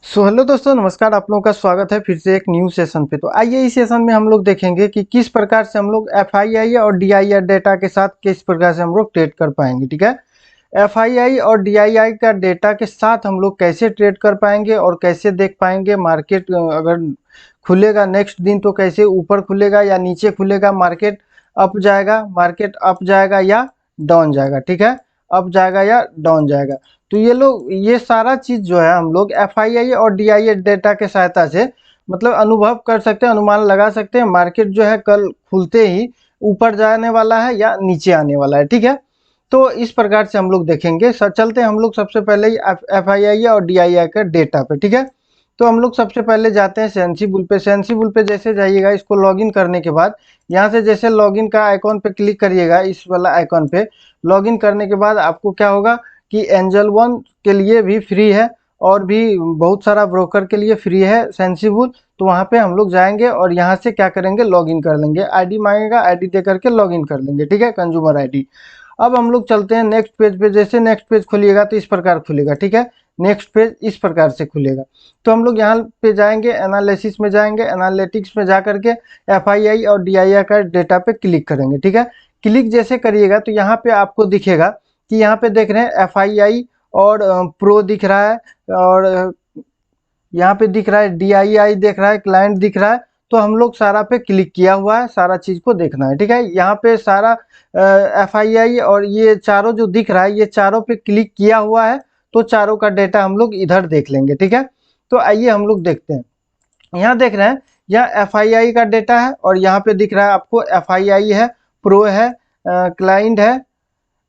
Hello दोस्तों, नमस्कार। आप लोगों का स्वागत है फिर से एक न्यू सेशन पे। तो आइए इस सेशन में हम लोग देखेंगे कि किस प्रकार से हम लोग एफआईआई और डीआईआई डेटा के साथ किस प्रकार से हम लोग ट्रेड कर पाएंगे। ठीक है, एफआईआई और डीआईआई का डेटा के साथ हम लोग कैसे ट्रेड कर पाएंगे और कैसे देख पाएंगे मार्केट अगर खुलेगा नेक्स्ट दिन तो कैसे ऊपर खुलेगा या नीचे खुलेगा, मार्केट अप जाएगा या डाउन जाएगा। ठीक है, अप जाएगा या डाउन जाएगा। तो ये सारा चीज जो है हम लोग एफआईआई और डीआईआई डेटा के सहायता से मतलब अनुभव कर सकते हैं, अनुमान लगा सकते हैं मार्केट जो है कल खुलते ही ऊपर जाने वाला है या नीचे आने वाला है। ठीक है, तो इस प्रकार से हम लोग देखेंगे। चलते हैं हम लोग सबसे पहले ही एफआईआई और डीआईआई का डेटा पे। ठीक है, तो हम लोग सबसे पहले जाते हैं सेंसिबुल पे। सेंसिबुल पे जैसे जाइएगा, इसको लॉगिन करने के बाद यहाँ से जैसे लॉगिन का आइकॉन पे क्लिक करिएगा, इस वाला आइकॉन पे लॉगिन करने के बाद आपको क्या होगा कि एंजल वन के लिए भी फ्री है और भी बहुत सारा ब्रोकर के लिए फ्री है सेंसिबल। तो वहाँ पे हम लोग जाएंगे और यहाँ से क्या करेंगे, लॉगिन कर लेंगे। आईडी मांगेगा, आईडी दे करके लॉगिन कर लेंगे। ठीक है, कंज्यूमर आईडी। अब हम लोग चलते हैं नेक्स्ट पेज पे। जैसे नेक्स्ट पेज खुलिएगा तो इस प्रकार खुलेगा। ठीक है, नेक्स्ट पेज इस प्रकार से खुलेगा। तो हम लोग यहाँ पे जाएंगे, एनालिसिस में जाएंगे, एनालिटिक्स में जा करके एफआईआई और डीआईआई का डेटा पे क्लिक करेंगे। ठीक है, क्लिक जैसे करिएगा तो यहाँ पे आपको दिखेगा कि यहाँ पे देख रहे हैं एफआईआई और प्रो दिख रहा है और यहाँ पे दिख रहा है डीआईआई दिख रहा है, क्लाइंट दिख रहा है। तो हम लोग सारा पे क्लिक किया हुआ है, सारा चीज को देखना है। ठीक है, यहाँ पे सारा एफआईआई और ये चारों जो दिख रहा है ये चारों पे क्लिक किया हुआ है। तो चारों का डेटा हम लोग इधर देख लेंगे। ठीक है, तो आइए हम लोग देखते हैं। यहाँ देख रहे हैं, यहाँ एफआईआई का डेटा है और यहाँ पे दिख रहा है आपको एफआईआई है, प्रो है, क्लाइंट है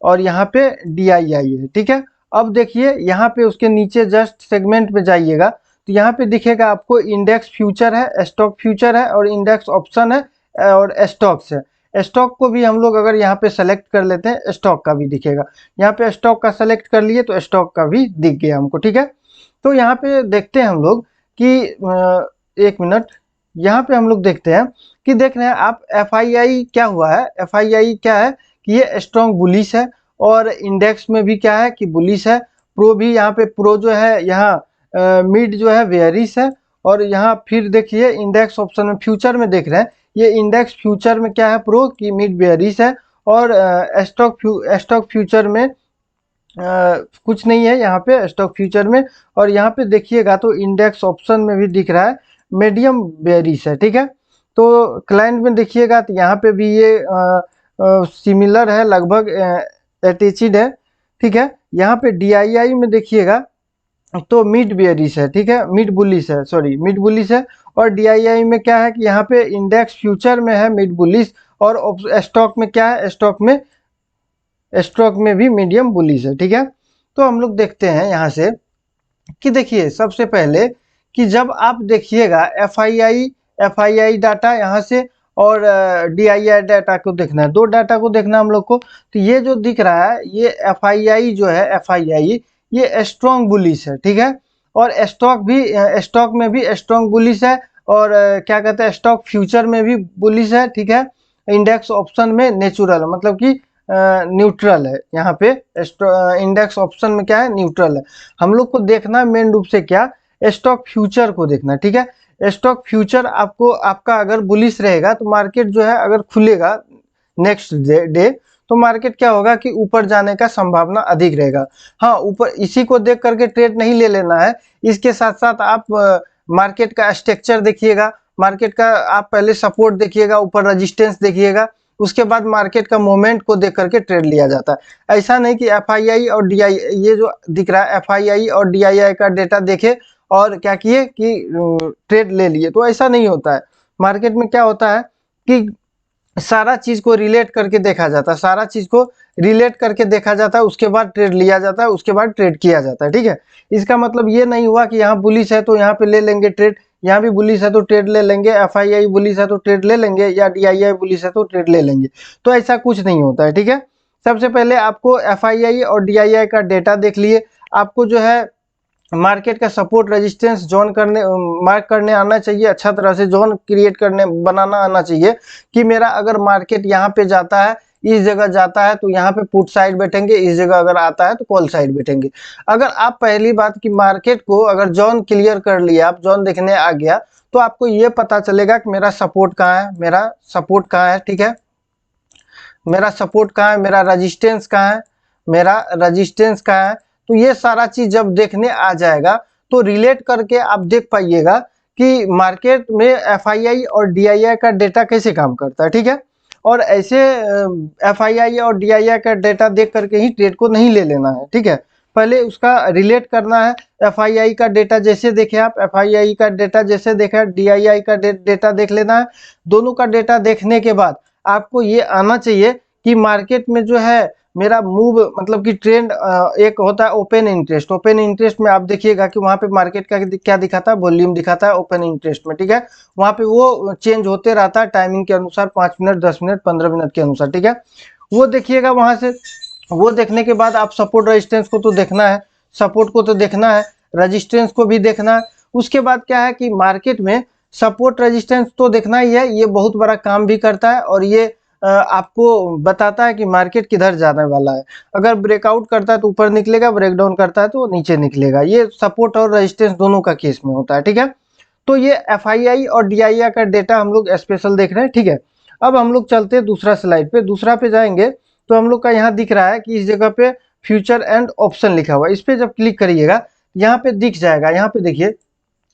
और यहाँ पे डीआईआई है। ठीक है, अब देखिए यहाँ पे उसके नीचे जस्ट सेगमेंट में जाइएगा तो यहाँ पे दिखेगा आपको इंडेक्स फ्यूचर है, स्टॉक फ्यूचर है और इंडेक्स ऑप्शन है और स्टॉक्स है। स्टॉक को भी हम लोग अगर यहाँ पे सेलेक्ट कर लेते हैं स्टॉक का भी दिखेगा। यहाँ पे स्टॉक का सेलेक्ट कर लिए तो स्टॉक का भी दिख गया हमको। ठीक है, तो यहाँ पे देखते हैं हम लोग कि एक मिनट, यहाँ पे हम लोग देखते हैं कि देख रहे हैं आप एफआईआई क्या हुआ है। एफआईआई क्या है कि ये स्ट्रॉन्ग बुलिश है और इंडेक्स में भी क्या है कि बुलिश है। प्रो भी यहाँ पे प्रो जो है यहाँ मिड जो है वेयरिश है और यहाँ फिर देखिए इंडेक्स ऑप्शन में फ्यूचर में देख रहे हैं ये इंडेक्स फ्यूचर में क्या है प्रो की मिड वेयरिश है और स्टॉक फ्यूचर में कुछ नहीं है यहाँ पे स्टॉक फ्यूचर में। और यहाँ पे देखिएगा तो इंडेक्स ऑप्शन में भी दिख रहा है मीडियम बेयरिश है। ठीक है, तो क्लाइंट में देखिएगा तो यहाँ पे भी ये सिमिलर है, लगभग अटैचिड है। ठीक है, यहाँ पे डीआईआई में देखिएगा तो मिड बेयरिश है। ठीक है, मिड बुलिश है, सॉरी मिड बुलिश है। और डीआईआई में क्या है कि यहाँ पे इंडेक्स फ्यूचर में है मिड बुलिश और स्टॉक में क्या है, स्टॉक में भी मीडियम बुलिश है। ठीक है, तो हम लोग देखते हैं यहाँ से कि देखिए सबसे पहले कि जब आप देखिएगा एफआईआई डाटा यहाँ से और डीआईआई डाटा को देखना है, दो डाटा को देखना हम लोग को। तो ये जो दिख रहा है ये एफआईआई जो है, एफआईआई ये स्ट्रॉन्ग बुलिश है। ठीक है, और स्टॉक में भी स्ट्रॉन्ग बुलिश है और क्या कहते हैं स्टॉक फ्यूचर में भी बुलिश है। ठीक है, इंडेक्स ऑप्शन में नेचुरल मतलब कि न्यूट्रल है। यहाँ पे इंडेक्स ऑप्शन में क्या है, न्यूट्रल है। हम लोग को देखना मेन रूप से क्या, स्टॉक फ्यूचर को देखना। ठीक है, स्टॉक फ्यूचर आपको आपका अगर बुलिश रहेगा तो मार्केट जो है अगर खुलेगा नेक्स्ट डे तो मार्केट क्या होगा कि ऊपर जाने का संभावना अधिक रहेगा। हाँ, ऊपर इसी को देख करके ट्रेड नहीं ले लेना है, इसके साथ साथ आप मार्केट का स्ट्रक्चर देखिएगा, मार्केट का आप पहले सपोर्ट देखिएगा, ऊपर रेजिस्टेंस देखिएगा, उसके बाद मार्केट का मोमेंट को देख करके ट्रेड लिया जाता है। ऐसा नहीं कि एफआईआई और डीआई ये जो दिख रहा है एफआईआई और डीआईआई का डेटा देखे और क्या किए कि ट्रेड ले लिए, तो ऐसा नहीं होता है। मार्केट में क्या होता है कि सारा चीज को रिलेट करके देखा जाता है, सारा चीज को रिलेट करके देखा जाता है, उसके बाद ट्रेड लिया जाता है, उसके बाद ट्रेड किया जाता है। ठीक है, इसका मतलब ये नहीं हुआ कि यहाँ बुलिश है तो यहाँ पे ले लेंगे ट्रेड, यहाँ भी बुलिश है तो ट्रेड ले लेंगे, एफआईआई बुलिश है तो ट्रेड ले लेंगे या डीआईआई बुलिश है तो ट्रेड ले लेंगे, तो ऐसा कुछ नहीं होता है। ठीक है, सबसे पहले आपको एफआईआई और डीआईआई का डेटा देख लिए, आपको जो है मार्केट का सपोर्ट रेजिस्टेंस जोन करने मार्क करने आना चाहिए, अच्छा तरह से जोन क्रिएट करने बनाना आना चाहिए कि मेरा अगर मार्केट यहाँ पे जाता है इस जगह जाता है तो यहाँ पे पुट साइड बैठेंगे, इस जगह अगर आता है तो कॉल साइड बैठेंगे। अगर आप पहली बात की मार्केट को अगर जोन क्लियर कर लिया, आप जोन देखने आ गया, तो आपको ये पता चलेगा कि मेरा सपोर्ट कहाँ है, मेरा सपोर्ट कहाँ है, ठीक है, मेरा सपोर्ट कहाँ है, मेरा रेजिस्टेंस कहाँ है, मेरा रेजिस्टेंस कहाँ है। तो ये सारा चीज जब देखने आ जाएगा तो रिलेट करके आप देख पाइएगा कि मार्केट में एफआईआई और डीआईआई का डेटा कैसे काम करता है, ठीक है। और ऐसे एफआईआई और डीआईआई का डेटा देख करके ही ट्रेड को नहीं ले लेना है, ठीक है। पहले उसका रिलेट करना है। एफआईआई का डेटा जैसे देखे आप, एफआईआई का डेटा जैसे देखा, डीआईआई का डेटा देख लेना है। दोनों का डेटा देखने के बाद आपको ये आना चाहिए कि मार्केट में जो है मेरा मूव मतलब कि ट्रेंड, एक होता है ओपन इंटरेस्ट। ओपन इंटरेस्ट में आप देखिएगा कि वहां पे मार्केट का क्या दिखाता है, वॉल्यूम दिखाता है ओपन इंटरेस्ट में, ठीक है। वहां पे वो चेंज होते रहता है टाइमिंग के अनुसार, 5 मिनट 10 मिनट 15 मिनट के अनुसार, ठीक है। वो देखिएगा वहां से। वो देखने के बाद आप सपोर्ट रेजिस्टेंस को तो देखना है, सपोर्ट को तो देखना है, रेजिस्टेंस को भी देखना है। उसके बाद क्या है कि मार्केट में सपोर्ट रेजिस्टेंस तो देखना ही है, ये बहुत बड़ा काम भी करता है और ये आपको बताता है कि मार्केट किधर जाने वाला है। अगर ब्रेकआउट करता है तो ऊपर निकलेगा, ब्रेकडाउन करता है तो नीचे निकलेगा। ये सपोर्ट और रेजिस्टेंस दोनों का केस में होता है, ठीक है। तो ये एफआईआई और डीआईआई का डेटा हम लोग स्पेशल देख रहे हैं, ठीक है। अब हम लोग चलते हैं दूसरा स्लाइड पे। दूसरा पे जाएंगे तो हम लोग का यहाँ दिख रहा है कि इस जगह पे फ्यूचर एंड ऑप्शन लिखा हुआ है। इस पे जब क्लिक करिएगा यहाँ पे दिख जाएगा, यहाँ पे देखिए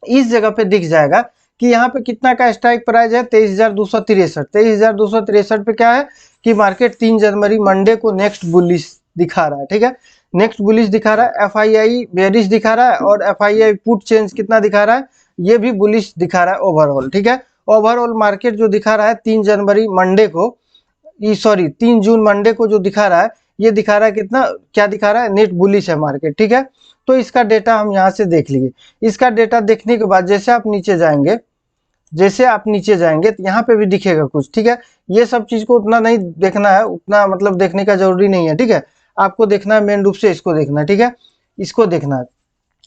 इस जगह पे दिख जाएगा कि यहाँ पे कितना का स्ट्राइक प्राइस है, 23,263। 23,263 पे क्या है कि मार्केट 3 जनवरी मंडे को नेक्स्ट बुलिश दिखा रहा है, ठीक है। नेक्स्ट बुलिश दिखा रहा है, एफआईआई बेरिश दिखा रहा है और एफआईआई पुट चेंज कितना दिखा रहा है, ये भी बुलिश दिखा रहा है ओवरऑल, ठीक है। ओवरऑल मार्केट जो दिखा रहा है 3 जनवरी मंडे को, सॉरी 3 जून मंडे को जो दिखा रहा है, ये दिखा रहा है कितना, क्या दिखा रहा है, नेट बुलिश है मार्केट, ठीक है। तो इसका डेटा हम यहाँ से देख लिए। इसका डेटा देखने के बाद जैसे आप नीचे जाएंगे, जैसे आप नीचे जाएंगे तो यहाँ पे भी दिखेगा कुछ, ठीक है। ये सब चीज को उतना नहीं देखना है, उतना मतलब देखने का जरूरी नहीं है, ठीक है। आपको देखना है मेन रूप से इसको देखना है, ठीक है। इसको देखना है।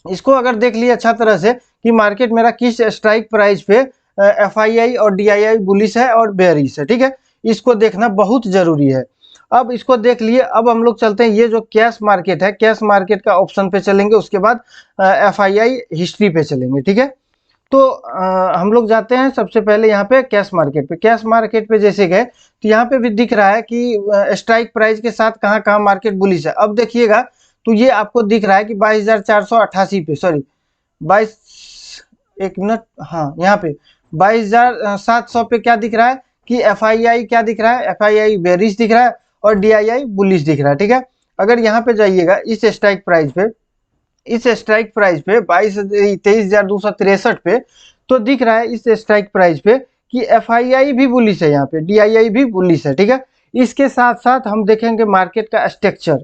इसको अगर देख लिया अच्छा तरह से कि मार्केट मेरा किस स्ट्राइक प्राइस पे एफआईआई और डीआईआई बुलिश है और बेयरिश है, ठीक है। इसको देखना बहुत जरूरी है। अब इसको देख लिए, अब हम लोग चलते हैं ये जो कैश मार्केट है, कैश मार्केट का ऑप्शन पे चलेंगे, उसके बाद एफआईआई हिस्ट्री पे चलेंगे, ठीक है। तो हम लोग जाते हैं सबसे पहले यहाँ पे कैश मार्केट पे। कैश मार्केट पे जैसे गए तो यहाँ पे भी दिख रहा है कि स्ट्राइक प्राइस के साथ कहाँ कहाँ मार्केट बुलिश है। अब देखिएगा तो ये आपको दिख रहा है कि 22,488 पे, सॉरी 22, एक मिनट, हाँ यहाँ पे 22,700 पे क्या दिख रहा है कि एफआईआई क्या दिख रहा है, एफआईआई बेरिश दिख रहा है और डीआईआई बुलिश दिख रहा है, ठीक है। अगर यहाँ पे जाइएगा इस स्ट्राइक प्राइस पे, इस स्ट्राइक प्राइस पे 23,263 पे, तो दिख रहा है इस स्ट्राइक प्राइस पे कि एफआईआई भी बुलिश है, यहाँ पे डीआईआई भी बुलिश है, ठीक है। इसके साथ साथ हम देखेंगे मार्केट का स्ट्रक्चर,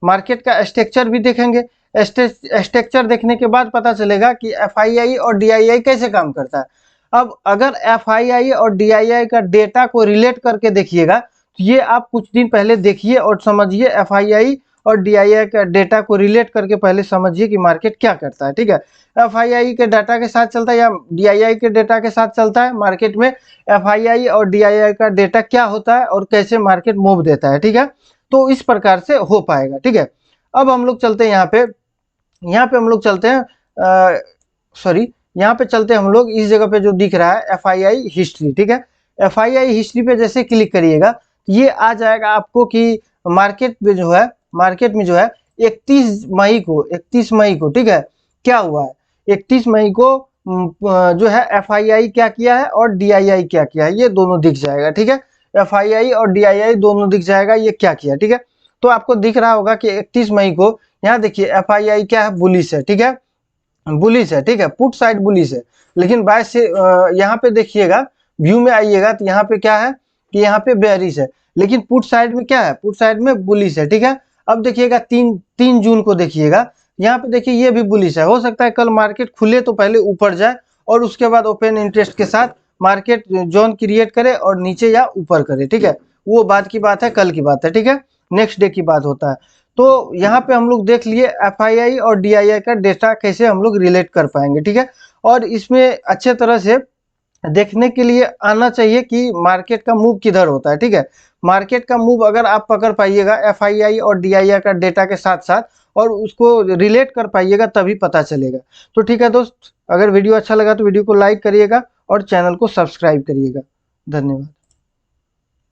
मार्केट का स्ट्रक्चर भी देखेंगे। स्ट्रक्चर देखने के बाद पता चलेगा कि एफआईआई और डीआईआई कैसे काम करता है। अब अगर एफआईआई और डीआईआई का डेटा को रिलेट करके देखिएगा तो ये आप कुछ दिन पहले देखिए और समझिए एफआईआई और डीआईआई का डेटा को रिलेट करके पहले समझिए कि मार्केट क्या करता है, ठीक है। एफआईआई के डाटा के साथ चलता है या डीआईआई के डेटा के साथ चलता है मार्केट में, एफआईआई और डीआईआई का डेटा क्या होता है और कैसे मार्केट मूव देता है, ठीक है। तो इस प्रकार से हो पाएगा, ठीक है। अब हम लोग चलते हैं यहाँ पे हम लोग चलते हैं, सॉरी यहाँ पे चलते हैं हम लोग इस जगह पे जो दिख रहा है एफआईआई हिस्ट्री, ठीक है। एफआईआई हिस्ट्री पे जैसे क्लिक करिएगा ये आ जाएगा आपको कि मार्केट में जो है, मार्केट में जो है 31 मई को, ठीक है, क्या हुआ है 31 मई को जो है एफआईआई क्या किया है और डीआईआई क्या किया है, ये दोनों दिख जाएगा, ठीक है। एफआईआई और डीआईआई दोनों दिख जाएगा ये क्या किया, ठीक है। तो आपको दिख रहा होगा कि 31 मई को यहाँ देखिए एफआईआई क्या है, बुलिश है, ठीक है, बुलिश है, ठीक है, पुट साइड बुलिश है। लेकिन बाय से यहाँ पे देखिएगा, व्यू में आइएगा तो यहाँ पे क्या है कि यहाँ पे बेयरिश है, लेकिन पुट साइड में क्या है, पुट साइड में बुलिश है, ठीक है। अब देखिएगा 3 जून को देखिएगा, यहाँ पे देखिए ये भी बुलिश है। हो सकता है कल मार्केट खुले तो पहले ऊपर जाए और उसके बाद ओपन इंटरेस्ट के साथ मार्केट जोन क्रिएट करे और नीचे या ऊपर करे, ठीक है। वो बात की बात है, कल की बात है, ठीक है, नेक्स्ट डे की बात होता है। तो यहाँ पे हम लोग देख लिए एफआईआई और डीआईआई का डेटा कैसे हम लोग रिलेट कर पाएंगे, ठीक है। और इसमें अच्छे तरह से देखने के लिए आना चाहिए कि मार्केट का मूव किधर होता है, ठीक है। मार्केट का मूव अगर आप पकड़ पाइएगा एफआईआई और डीआईआर का डेटा के साथ साथ और उसको रिलेट कर पाइएगा तभी पता चलेगा। तो ठीक है दोस्त, अगर वीडियो अच्छा लगा तो वीडियो को लाइक करिएगा और चैनल को सब्सक्राइब करिएगा। धन्यवाद।